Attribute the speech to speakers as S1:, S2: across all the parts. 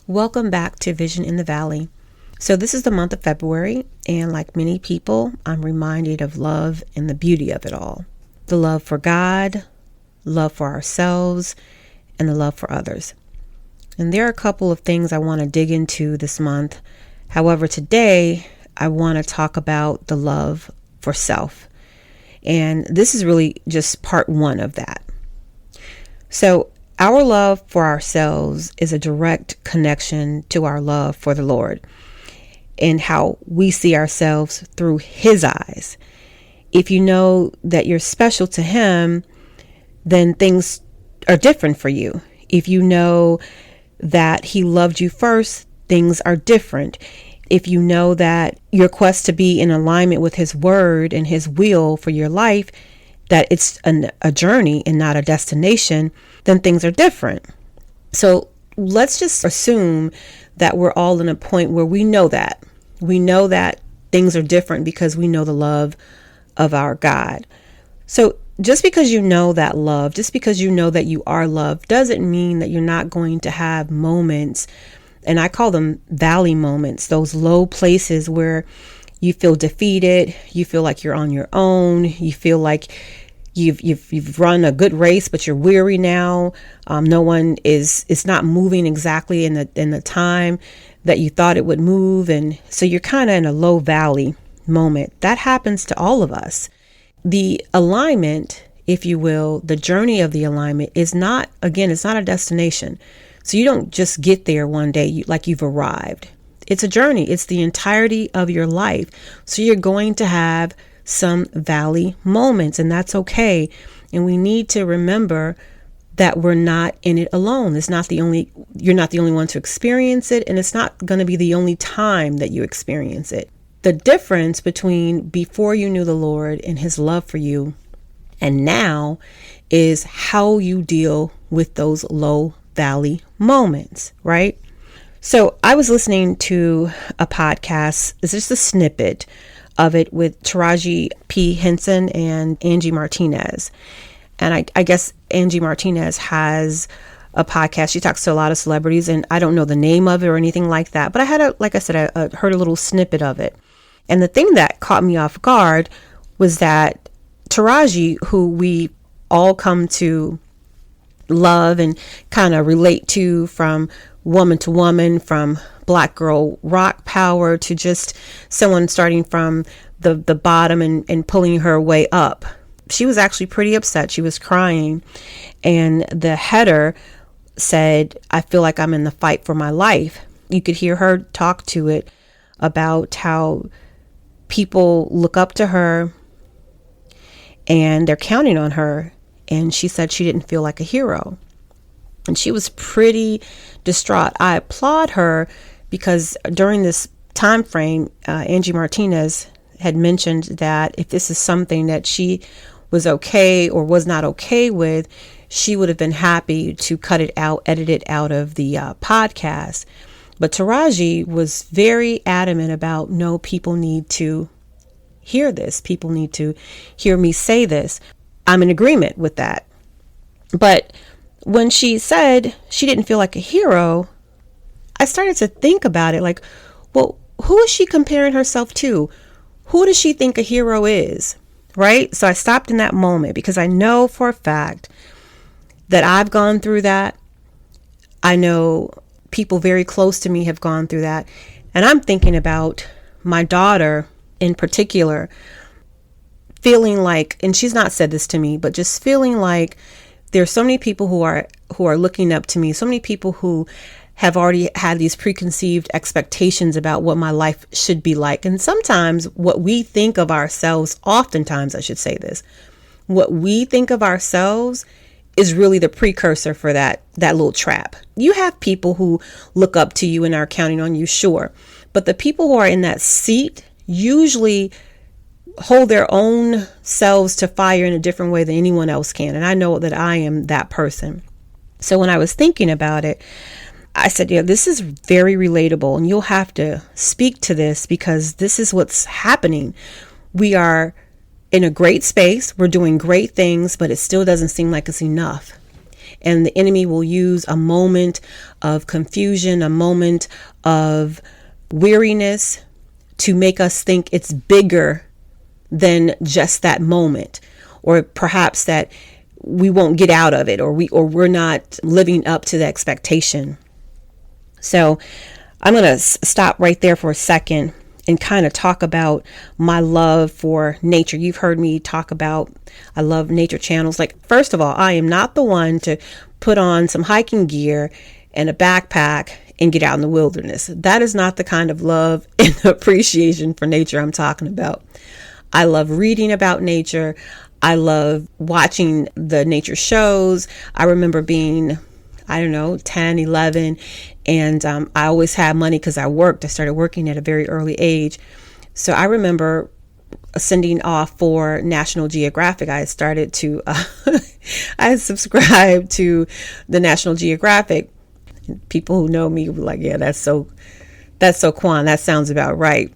S1: Welcome back to Vision in the Valley. So this is the month of February, and like many people, I'm reminded of love and the beauty of it all. The love for God, love for ourselves, and the love for others. And there are a couple of things I want to dig into this month. However, today I want to talk about the love for self. And this is really just part one of that. So our love for ourselves is a direct connection to our love for the Lord and how we see ourselves through His eyes. If you know that you're special to Him, then things are different for you. If you know that He loved you first, things are different. If you know that your quest to be in alignment with His word and His will for your life, that it's a journey and not a destination, then things are different. So let's just assume that we're all in a point where we know that. We know that things are different because we know the love of our God. So just because you know that love, just because you know that you are loved, doesn't mean that you're not going to have moments, and I call them valley moments, those low places where you feel defeated, you feel like you're on your own, you feel like you've run a good race, but you're weary now. No one is not moving exactly in the time that you thought it would move, and so you're kind of in a low valley moment. That happens to all of us. The alignment, if you will, the journey of the alignment is not, again, it's not a destination. So you don't just get there one day like you've arrived. It's a journey. It's the entirety of your life. So you're going to have some valley moments, and that's okay. And we need to remember that we're not in it alone. You're not the only one to experience it, and it's not going to be the only time that you experience it. The difference between before you knew the Lord and His love for you and now is how you deal with those low valley moments, right? So I was listening to a podcast. It's just a snippet of it with Taraji P, Henson, and Angie Martinez. And I guess Angie Martinez has a podcast. She talks to a lot of celebrities, and I don't know the name of it or anything like that. But I heard a little snippet of it. And the thing that caught me off guard was that Taraji, who we all come to love and kind of relate to from woman to woman, from black girl rock power to just someone starting from the bottom and pulling her way up. She was actually pretty upset. She was crying. And the header said, "I feel like I'm in the fight for my life." You could hear her talk to it about how people look up to her and they're counting on her. And she said she didn't feel like a hero. And she was pretty distraught. I applaud her because during this time frame, Angie Martinez had mentioned that if this is something that she was okay or was not okay with, she would have been happy to cut it out, edit it out of the podcast. But Taraji was very adamant about, no, people need to hear this. People need to hear me say this. I'm in agreement with that. But when she said she didn't feel like a hero, I started to think about it like, well, who is she comparing herself to? Who does she think a hero is? Right? So I stopped in that moment because I know for a fact that I've gone through that. I know people very close to me have gone through that. And I'm thinking about my daughter in particular, feeling like, and she's not said this to me, but just feeling like there's so many people who are looking up to me, so many people who have already had these preconceived expectations about what my life should be like. And sometimes what we think of ourselves, oftentimes I should say this, what we think of ourselves is really the precursor for that little trap. You have people who look up to you and are counting on you, sure. But the people who are in that seat usually hold their own selves to fire in a different way than anyone else can. And I know that I am that person. So when I was thinking about it, I said, yeah, this is very relatable, and you'll have to speak to this because this is what's happening. We are in a great space. We're doing great things, but it still doesn't seem like it's enough. And the enemy will use a moment of confusion, a moment of weariness to make us think it's bigger than just that moment, or perhaps that we won't get out of it, or we're not living up to the expectation. So I'm going to stop right there for a second and kind of talk about my love for nature. You've heard me talk about, I love nature channels. Like, first of all, I am not the one to put on some hiking gear and a backpack and get out in the wilderness. That is not the kind of love and appreciation for nature I'm talking about. I love reading about nature. I love watching the nature shows. I remember being, 10, 11. And I always had money because I worked. I started working at a very early age. So I remember sending off for National Geographic. I started to, I subscribed to the National Geographic. People who know me were like, yeah, that's so Quan. That sounds about right.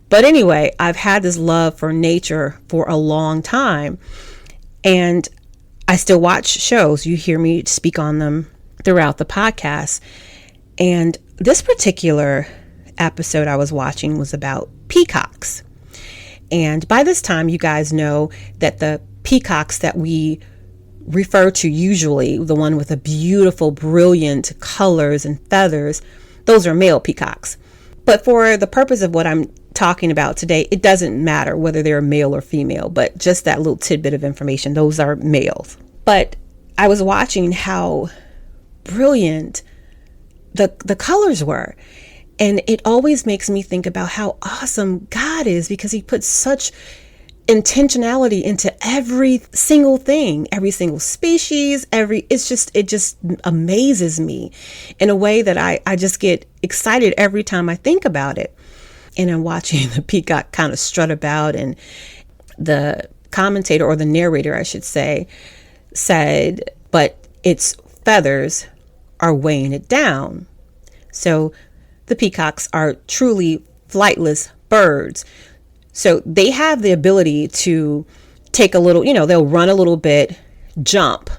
S1: But anyway, I've had this love for nature for a long time. And I still watch shows. You hear me speak on them throughout the podcast. And this particular episode I was watching was about peacocks. And by this time, you guys know that the peacocks that we refer to usually, the one with the beautiful, brilliant colors and feathers, those are male peacocks. But for the purpose of what I'm talking about today, it doesn't matter whether they're male or female, but just that little tidbit of information, those are males. But I was watching how brilliant the colors were. And it always makes me think about how awesome God is, because he puts such intentionality into every single thing, every single species, it just amazes me in a way that I just get excited every time I think about it. And I'm watching the peacock kind of strut about, and the commentator, or the narrator, I should say, said, but its feathers are weighing it down. So the peacocks are truly flightless birds. So they have the ability to take a little, they'll run a little bit, jump,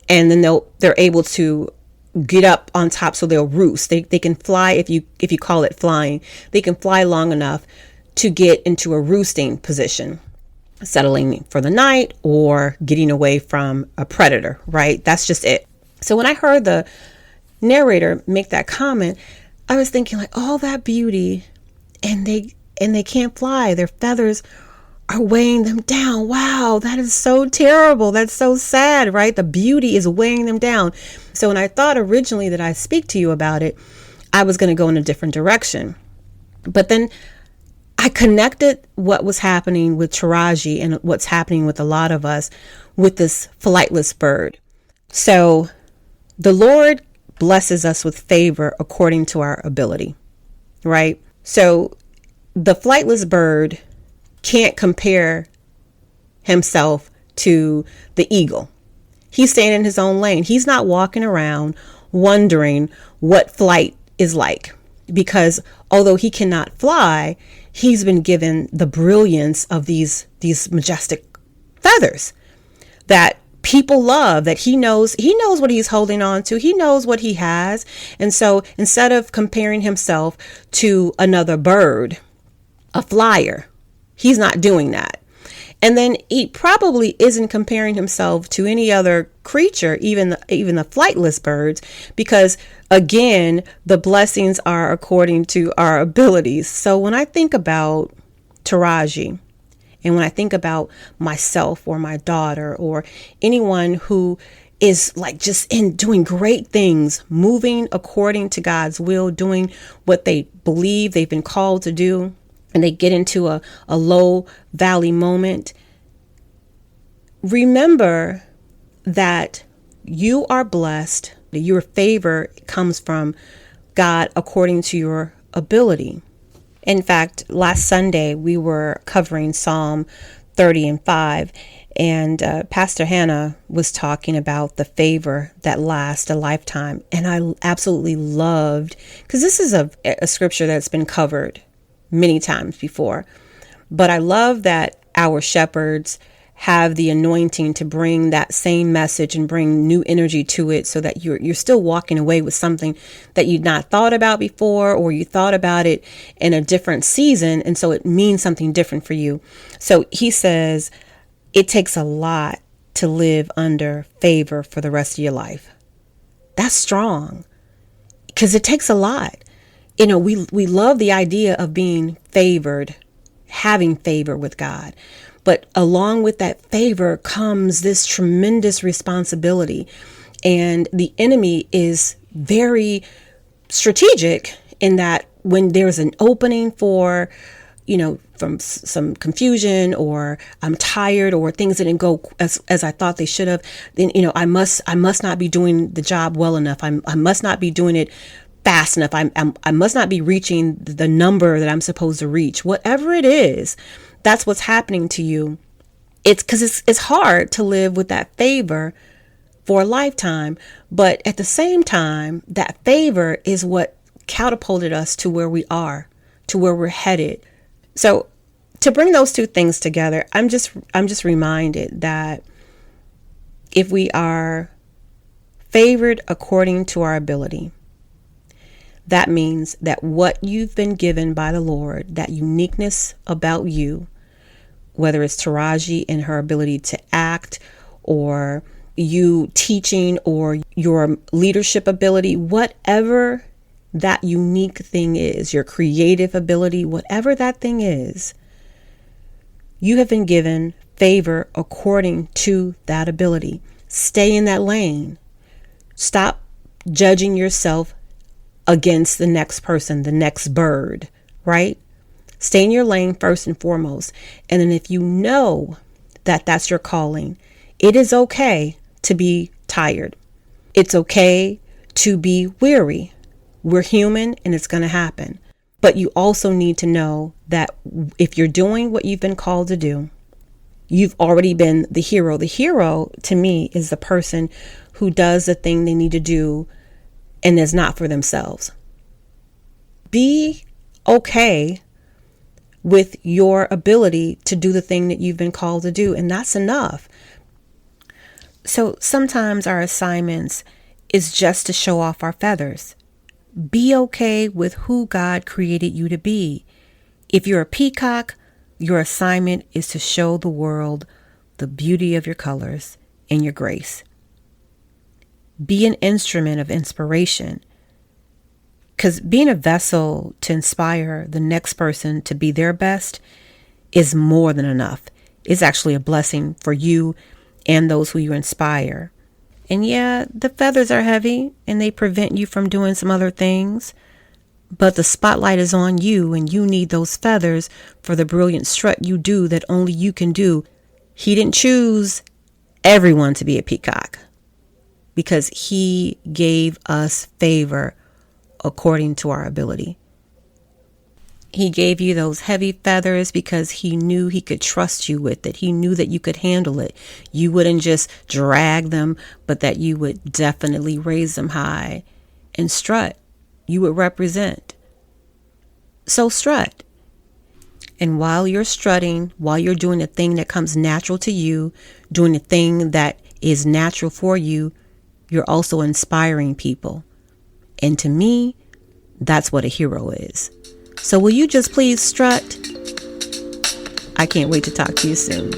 S1: and then they're able to get up on top, so they'll roost. They can fly, if you call it flying. They can fly long enough to get into a roosting position, settling for the night or getting away from a predator, right? That's just it. So when I heard the narrator make that comment, I was thinking, like, all that beauty, and they can't fly. Their feathers are weighing them down. Wow, that is so terrible. That's so sad, right? The beauty is weighing them down. So when I thought originally that I'd speak to you about it, I was going to go in a different direction. But then I connected what was happening with Taraji and what's happening with a lot of us with this flightless bird. So the Lord blesses us with favor according to our ability, right? So the flightless bird can't compare himself to the eagle. He's staying in his own lane. He's not walking around wondering what flight is like, because although he cannot fly, he's been given the brilliance of these majestic feathers that people love, that he knows what he's holding on to. He knows what he has. And so instead of comparing himself to another bird, a flyer, he's not doing that. And then he probably isn't comparing himself to any other creature, even the flightless birds, because again, the blessings are according to our abilities. So when I think about Taraji, and when I think about myself or my daughter or anyone who is like just in doing great things, moving according to God's will, doing what they believe they've been called to do, and they get into a low valley moment, remember that you are blessed. Your favor comes from God according to your ability. In fact, last Sunday, we were covering Psalm 30 and 5, and Pastor Hannah was talking about the favor that lasts a lifetime. And I absolutely loved, because this is a scripture that's been covered many times before, but I love that our shepherds have the anointing to bring that same message and bring new energy to it, so that you're still walking away with something that you'd not thought about before, or you thought about it in a different season, and so it means something different for you. So he says it takes a lot to live under favor for the rest of your life. That's strong, because it takes a lot. We love the idea of being favored, having favor with God. But along with that favor comes this tremendous responsibility. And the enemy is very strategic in that when there's an opening for, from some confusion, or I'm tired, or things didn't go as I thought they should have, then, I must not be doing the job well enough. I must not be doing it fast enough. I must not be reaching the number that I'm supposed to reach. Whatever it is, that's what's happening to you. It's because it's hard to live with that favor for a lifetime. But at the same time, that favor is what catapulted us to where we are, to where we're headed. So to bring those two things together, I'm just reminded that if we are favored according to our ability, that means that what you've been given by the Lord, that uniqueness about you, whether it's Taraji and her ability to act, or you teaching, or your leadership ability, whatever that unique thing is, your creative ability, whatever that thing is, you have been given favor according to that ability. Stay in that lane. Stop judging yourself against the next person, the next bird, right? Stay in your lane first and foremost. And then if you know that that's your calling, it is okay to be tired. It's okay to be weary. We're human, and it's going to happen. But you also need to know that if you're doing what you've been called to do, you've already been the hero. The hero, to me, is the person who does the thing they need to do and is not for themselves. Be okay with your ability to do the thing that you've been called to do, and that's enough. So sometimes our assignments is just to show off our feathers. Be okay with who God created you to be. If you're a peacock, your assignment is to show the world the beauty of your colors and your grace. Be an instrument of inspiration, because being a vessel to inspire the next person to be their best is more than enough. It's actually a blessing for you and those who you inspire. And yeah, the feathers are heavy and they prevent you from doing some other things, but the spotlight is on you, and you need those feathers for the brilliant strut you do that only you can do. He didn't choose everyone to be a peacock, because he gave us favor according to our ability. He gave you those heavy feathers because he knew he could trust you with it. He knew that you could handle it. You wouldn't just drag them, but that you would definitely raise them high and strut. You would represent. So strut. And while you're strutting, while you're doing the thing that comes natural to you, doing the thing that is natural for you, you're also inspiring people. And to me, that's what a hero is. So will you just please strut? I can't wait to talk to you soon.